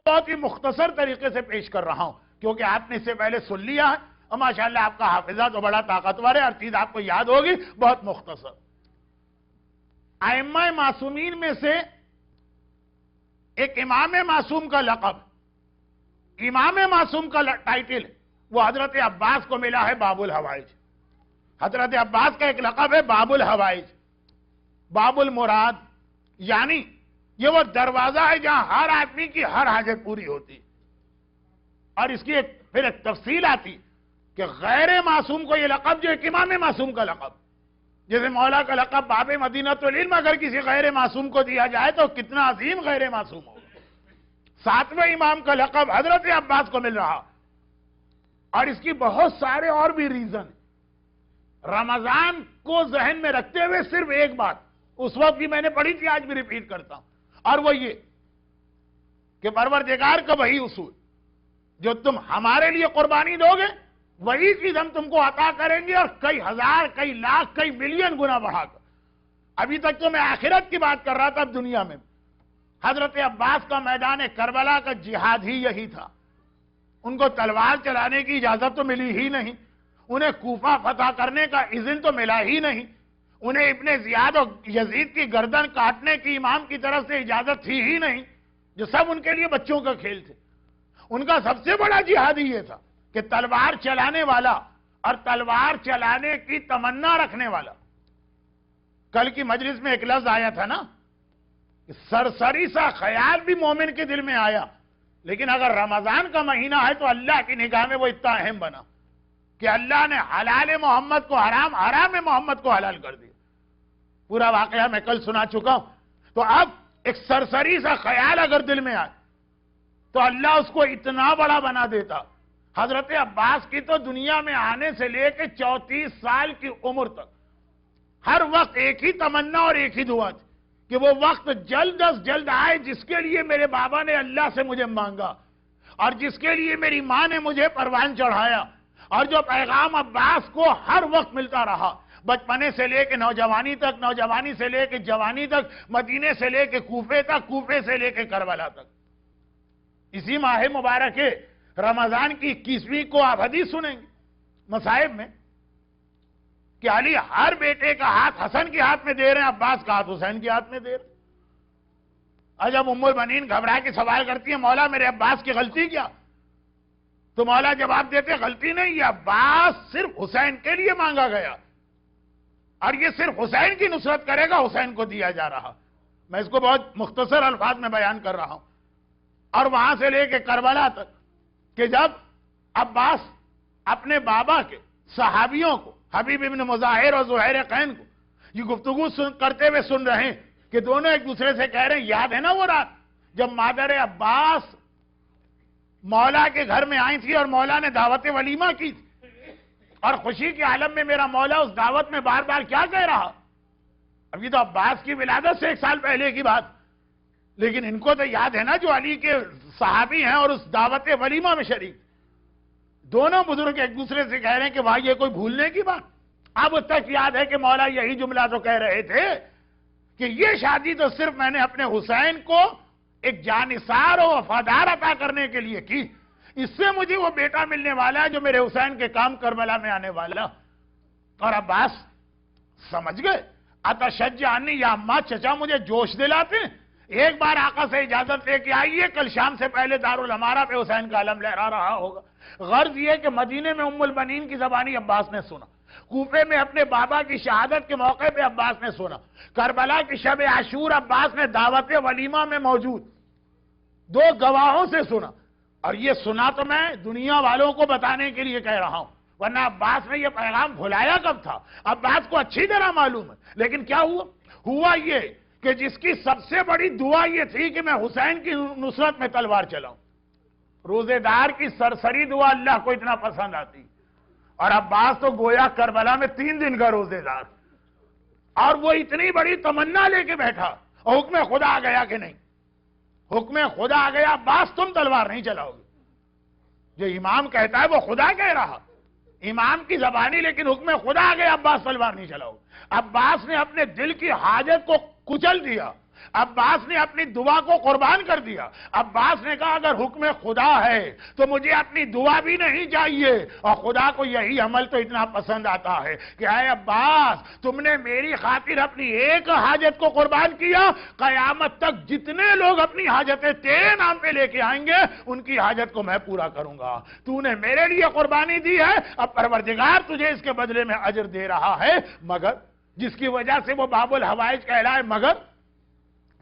بہت ہی مختصر طریقے سے پیش کر رہا ہوں کیونکہ آپ نے اس سے پہلے سن لیا ہے اور ماشاءاللہ آپ کا حافظہ تو بڑا طاقتور ہے، ہر چیز آپ کو یاد ہوگی، بہت مختصر۔ ائمہ معصومین میں سے ایک امام معصوم کا لقب، امام معصوم کا ٹائٹل وہ حضرت عباس کو ملا ہے باب الحوائج۔ حضرت عباس کا ایک لقب ہے باب الحوائج، باب المراد، یعنی یہ وہ دروازہ ہے جہاں ہر آدمی کی ہر حاجت پوری ہوتی۔ اور اس کی پھر ایک تفصیل آتی کہ غیر معصوم کو یہ لقب جو ایک امام معصوم کا لقب، جیسے مولا کا لقب باب مدینۃ العلم اگر کسی غیر معصوم کو دیا جائے تو کتنا عظیم غیر معصوم ہو۔ ساتویں امام کا لقب حضرت عباس کو مل رہا، اور اس کی بہت سارے اور بھی ریزن۔ رمضان کو ذہن میں رکھتے ہوئے صرف ایک بات اس وقت بھی میں نے پڑھی تھی، آج بھی ریپیٹ کرتا ہوں، اور وہ یہ کہ پروردگار کا وہی اصول، جو تم ہمارے لیے قربانی دو گے وہی چیز ہم تم کو عطا کریں گے، اور کئی ہزار، کئی لاکھ، کئی ملین گنا بڑھا کر۔ ابھی تک تو میں آخرت کی بات کر رہا تھا، اب دنیا میں حضرت عباس کا میدان کربلا کا جہاد ہی یہی تھا۔ ان کو تلوار چلانے کی اجازت تو ملی ہی نہیں، انہیں کوفہ فتح کرنے کا اذن تو ملا ہی نہیں، انہیں ابن زیاد اور یزید کی گردن کاٹنے کی امام کی طرف سے اجازت تھی ہی نہیں، جو سب ان کے لیے بچوں کا کھیل تھے۔ ان کا سب سے بڑا جہاد ہی یہ تھا کہ تلوار چلانے والا اور تلوار چلانے کی تمنا رکھنے والا۔ کل کی مجلس میں ایک لفظ آیا تھا نا، کہ سرسری سا خیال بھی مومن کے دل میں آیا، لیکن اگر رمضان کا مہینہ ہے تو اللہ کی نگاہ میں وہ اتنا اہم بنا کہ اللہ نے حلال محمد کو حرام، حرام محمد کو حلال کر دیا۔ پورا واقعہ میں کل سنا چکا ہوں۔ تو اب ایک سرسری سا خیال اگر دل میں آئے تو اللہ اس کو اتنا بڑا بنا دیتا۔ حضرت عباس کی تو دنیا میں آنے سے لے کے 34 سال کی عمر تک ہر وقت ایک ہی تمنا اور ایک ہی دعا تھی کہ وہ وقت جلد از جلد آئے جس کے لیے میرے بابا نے اللہ سے مجھے مانگا، اور جس کے لیے میری ماں نے مجھے پروان چڑھایا، اور جو پیغام عباس کو ہر وقت ملتا رہا، بچپنے سے لے کے نوجوانی تک، نوجوانی سے لے کے جوانی تک، مدینے سے لے کے کوفے تک، کوفے سے لے کے کربلا تک۔ اسی ماہ مبارک رمضان کی 21ویں کو آپ حدیث سنیں گے مصائب میں کہ علی ہر بیٹے کا ہاتھ حسن کے ہاتھ میں دے رہے ہیں، عباس کا ہاتھ حسین کے ہاتھ میں دے رہے ہیں۔ اور جب ام المؤمنین گھبرا کے سوال کرتی ہیں مولا میرے عباس کی غلطی کیا، تو مولا جواب دیتے غلطی نہیں، یہ عباس صرف حسین کے لیے مانگا گیا، اور یہ صرف حسین کی نصرت کرے گا، حسین کو دیا جا رہا۔ میں اس کو بہت مختصر الفاظ میں بیان کر رہا ہوں۔ اور وہاں سے لے کے کربلا تک کہ جب عباس اپنے بابا کے صحابیوں کو، حبیب ابن مظاہر اور زہیر قین کو یہ گفتگو کرتے ہوئے سن رہے ہیں کہ دونوں ایک دوسرے سے کہہ رہے ہیں یاد ہے نا وہ رات جب مادر عباس مولا کے گھر میں آئی تھی اور مولا نے دعوت ولیمہ کی تھی، اور خوشی کے عالم میں میرا مولا اس دعوت میں بار بار کیا کہہ رہا۔ ابھی تو عباس کی ولادت سے 1 سال پہلے کی بات، لیکن ان کو تو یاد ہے نا جو علی کے صحابی ہیں اور اس دعوت ولیمہ میں شریک۔ دونوں بزرگ ایک دوسرے سے کہہ رہے ہیں کہ بھائی یہ کوئی بھولنے کی بات، اب تک یاد ہے کہ مولا یہی جملہ تو کہہ رہے تھے کہ یہ شادی تو صرف میں نے اپنے حسین کو ایک جانثار و وفادار عطا کرنے کے لیے کی، اس سے مجھے وہ بیٹا ملنے والا ہے جو میرے حسین کے کام کربلا میں آنے والا۔ اور عباس سمجھ گئے، اتشجعنی یا اماں، چچا مجھے جوش دلاتے ہیں، ایک بار آقا سے اجازت لے کے آئیے، کل شام سے پہلے دارالامارہ پہ حسین کا علم لہرا رہا ہوگا۔ غرض یہ کہ مدینے میں ام المؤمنین کی زبانی عباس نے سنا، کوفے میں اپنے بابا کی شہادت کے موقع پہ عباس نے سنا، کربلا کی شب عاشور عباس نے دعوت ولیمہ میں موجود 2 گواہوں سے سنا۔ اور یہ سنا تو میں دنیا والوں کو بتانے کے لیے کہہ رہا ہوں، ورنہ عباس نے یہ پیغام بھلایا کب تھا، عباس کو اچھی طرح معلوم ہے۔ لیکن کیا ہوا یہ کہ جس کی سب سے بڑی دعا یہ تھی کہ میں حسین کی نصرت میں تلوار چلاؤں، روزے دار کی سرسری دعا اللہ کو اتنا پسند آتی، اور عباس تو گویا کربلا میں 3 دن کا روزے دار، اور وہ اتنی بڑی تمنا لے کے بیٹھا، اور حکم خدا آ گیا کہ نہیں، حکم خدا آ گیا عباس تم تلوار نہیں چلاؤ گے۔ جو امام کہتا ہے وہ خدا کہہ رہا، امام کی زبانی، لیکن حکم خدا آ گیا عباس تلوار نہیں چلاؤ۔ عباس نے اپنے دل کی حاجت کو کچل دیا عباس نے اپنی دعا کو قربان کر دیا. عباس نے کہا اگر حکم خدا ہے تو مجھے اپنی دعا بھی نہیں چاہیے. اور خدا کو یہی عمل تو اتنا پسند آتا ہے کہ اے عباس تم نے میری خاطر اپنی ایک حاجت کو قربان کیا, قیامت تک جتنے لوگ اپنی حاجتیں تیرے نام پہ لے کے آئیں گے ان کی حاجت کو میں پورا کروں گا. تو نے میرے لیے قربانی دی ہے, اب پروردگار تجھے اس کے بدلے میں اجر دے رہا ہے. مگر جس کی وجہ سے وہ باب الحوائج کہلائے. مگر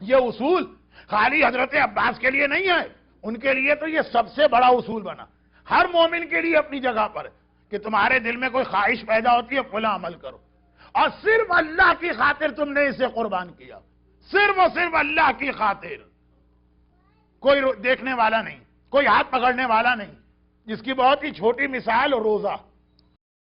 یہ اصول خالی حضرت عباس کے لیے نہیں ہے, ان کے لیے تو یہ سب سے بڑا اصول بنا, ہر مومن کے لیے اپنی جگہ پر, کہ تمہارے دل میں کوئی خواہش پیدا ہوتی ہے فلاں عمل کرو, اور صرف اللہ کی خاطر تم نے اسے قربان کیا, صرف اور صرف اللہ کی خاطر. کوئی دیکھنے والا نہیں, کوئی ہاتھ پکڑنے والا نہیں. جس کی بہت ہی چھوٹی مثال روزہ.